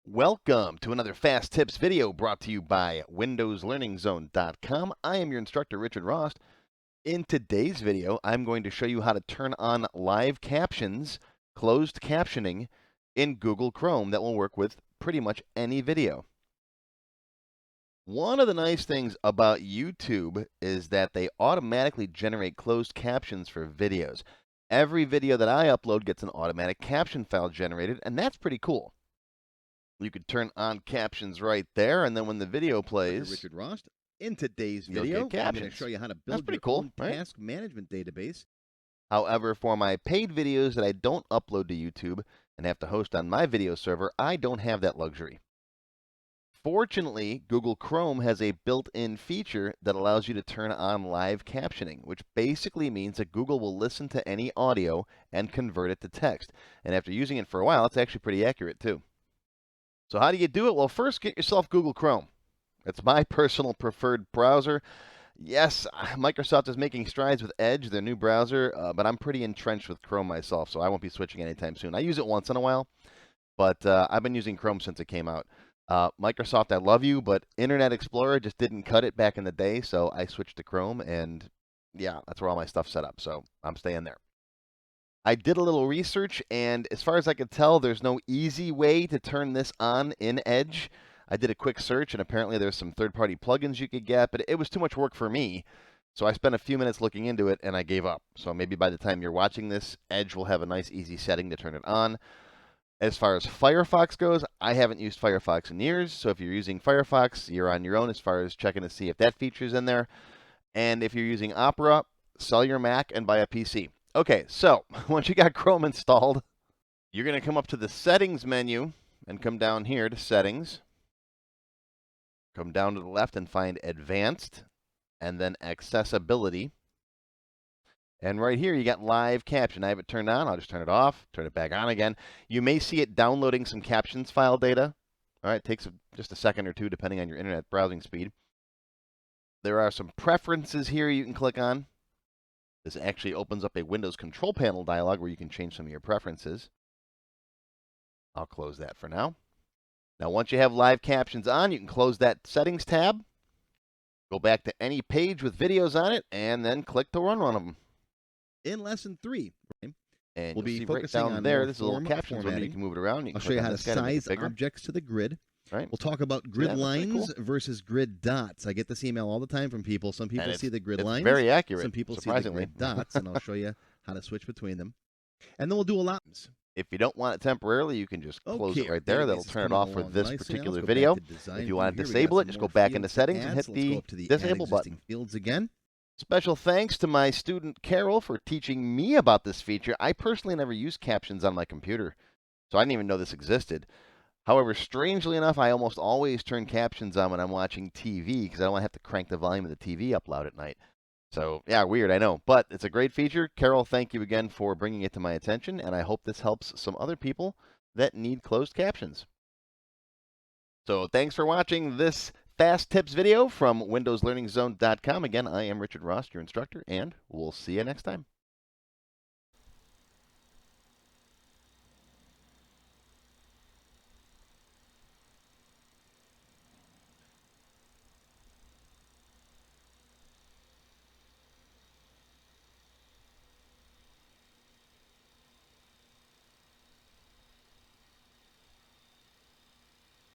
Welcome to another Fast Tips video brought to you by windowslearningzone.com. I am your instructor, Richard Rost. In today's video, I'm going to show you how to turn on live captions, closed captioning, in Google Chrome that will work with pretty much any video. One of the nice things about YouTube is that they automatically generate closed captions for videos. Every video that I upload gets an automatic caption file generated, and that's pretty cool. You could turn on captions right there, and then when the video plays, Richard Rost. In today's you'll video, get captions. I'm going to show you how to That's build pretty your cool, own right? task management database. However, for my paid videos that I don't upload to YouTube and have to host on my video server, I don't have that luxury. Fortunately, Google Chrome has a built-in feature that allows you to turn on live captioning, which basically means that Google will listen to any audio and convert it to text. And after using it for a while, it's actually pretty accurate too. So how do you do it? Well, first get yourself Google Chrome. It's my personal preferred browser. Yes, Microsoft is making strides with Edge, their new browser, but I'm pretty entrenched with Chrome myself, so I won't be switching anytime soon. I use it once in a while, but I've been using Chrome since it came out. Microsoft, I love you, but Internet Explorer just didn't cut it back in the day, so I switched to Chrome, and yeah, that's where all my stuff's set up, so I'm staying there. I did a little research, and as far as I could tell, there's no easy way to turn this on in Edge. I did a quick search, and apparently there's some third-party plugins you could get, but it was too much work for me. So I spent a few minutes looking into it, and I gave up. So maybe by the time you're watching this, Edge will have a nice, easy setting to turn it on. As far as Firefox goes, I haven't used Firefox in years, so if you're using Firefox, you're on your own as far as checking to see if that feature's in there. And if you're using Opera, sell your Mac and buy a PC. Okay, so once you got Chrome installed, you're going to come up to the Settings menu and come down here to Settings. Come down to the left and find Advanced, and then Accessibility. And right here, you got Live Caption. I have it turned on. I'll just turn it off, turn it back on again. You may see it downloading some captions file data. All right, it takes just a second or two, depending on your internet browsing speed. There are some preferences here you can click on. This actually opens up a Windows control panel dialog where you can change some of your preferences. I'll close that for now. Now, once you have live captions on, you can close that Settings tab, go back to any page with videos on it, and then click to run one of them. In lesson 3, and we'll be see focusing right down on there. more This is a little captions window. You can move it around. I'll show you how to size objects to the grid. Right. We'll talk about grid lines versus grid dots. I get this email all the time from people. Some people see the grid lines. Very accurate. Some people see the grid dots, and I'll show you how to switch between them. And then we'll do a lot. If you don't want it temporarily, you can just close it right there. That'll turn it off for this particular video. If you want to disable it, just go back into Settings and hit the Disable button. Fields again. Special thanks to my student Carol for teaching me about this feature. I personally never used captions on my computer, so I didn't even know this existed. However, strangely enough, I almost always turn captions on when I'm watching TV because I don't want to have to crank the volume of the TV up loud at night. So, yeah, weird, I know. But it's a great feature. Carol, thank you again for bringing it to my attention, and I hope this helps some other people that need closed captions. So, thanks for watching this Fast Tips video from windowslearningzone.com. Again, I am Richard Rost, your instructor, and we'll see you next time.